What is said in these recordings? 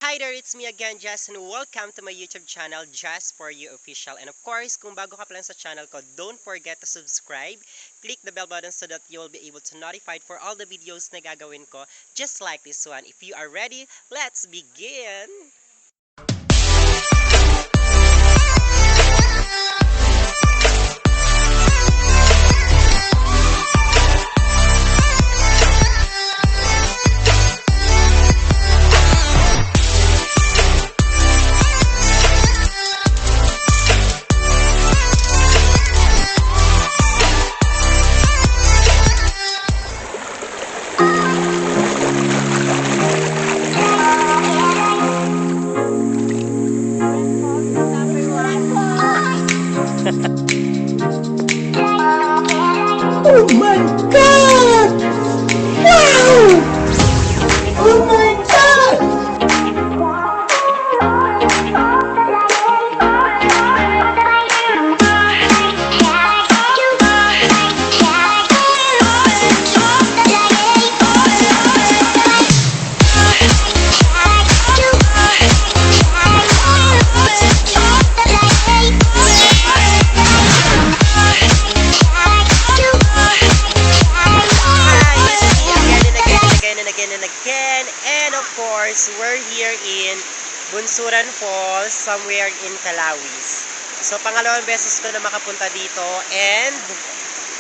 Hi there, it's me again, Jess, and welcome to my YouTube channel, Jess For You Official. And of course, kung bago ka pa lang sa channel ko, don't forget to subscribe. Click the bell button so that you'll be able to notified for all the videos na gagawin ko, just like this one. If you are ready, let's begin! Oh my God! Wow! Oh my God! And of course, we're here in Bunsuran Falls, somewhere in Calawis. So, pangalawang beses ko na makapunta dito and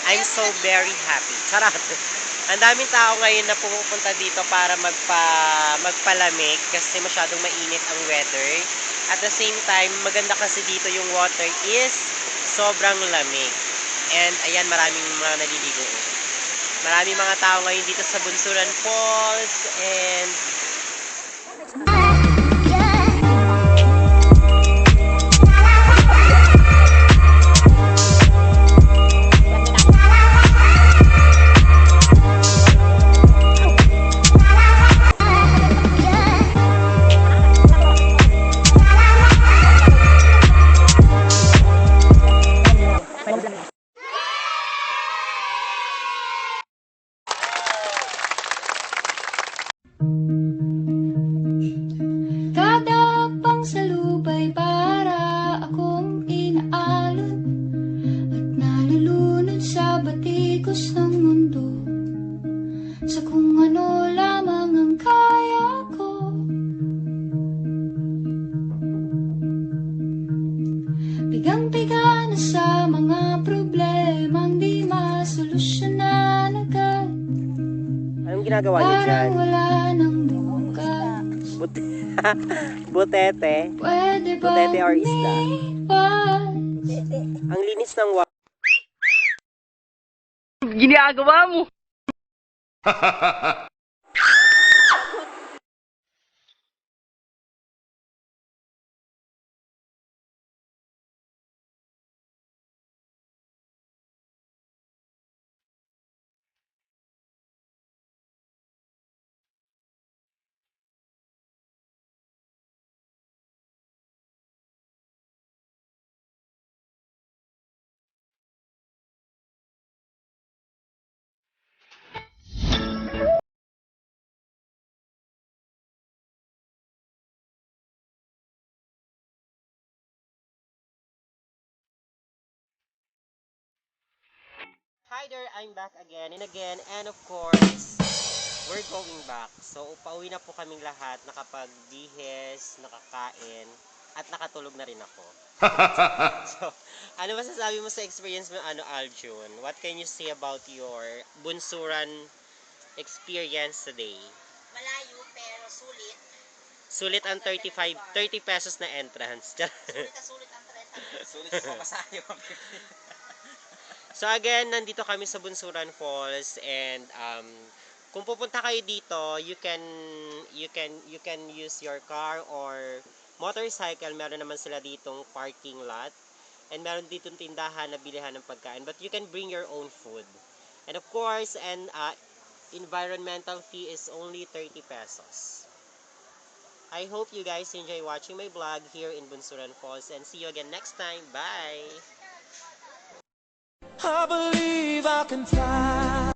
I'm so very happy. Charot! Ang daming tao ngayon na pumupunta dito para magpalamig kasi masyadong mainit ang weather. At the same time, maganda kasi dito yung water is sobrang lamig. And ayan, maraming mga naliligo. Maraming mga tao ngayon dito sa Bunsuran Falls and kada pangsalubay para akong inaalon at nalulunod sa batikos ng mundo sa kung ano lamang ang kaya ko. Bigang-biga na sa mga problemang di masolusyonan agad. anong ginagawa niyo dyan? Parang wala nang bukas. Butete? Pwede ba Butete or isda? umiwas? Ang linis ng water. Ginagawa mo! Hi there, I'm back again and again, and of course, we're going back. So, pauwi na po kaming lahat, nakapag-dihes, nakakain, at nakatulog na rin ako. So, ano masasabi mo sa experience mo, Aljun? What can you say about your Bunsuran experience today? Malayo pero sulit. Sulit ang 30 pesos na entrance. Sulit na sulit ang 30. Sulit sa pamasahe. So again, nandito kami sa Bunsuran Falls and kung pupunta kayo dito, you can use your car or motorcycle. Meron naman sila ditong parking lot and meron ditong tindahan na bilihan ng pagkain, but you can bring your own food. And of course, environmental fee is only 30 pesos. I hope you guys enjoy watching my vlog here in Bunsuran Falls and see you again next time. Bye! I believe I can fly.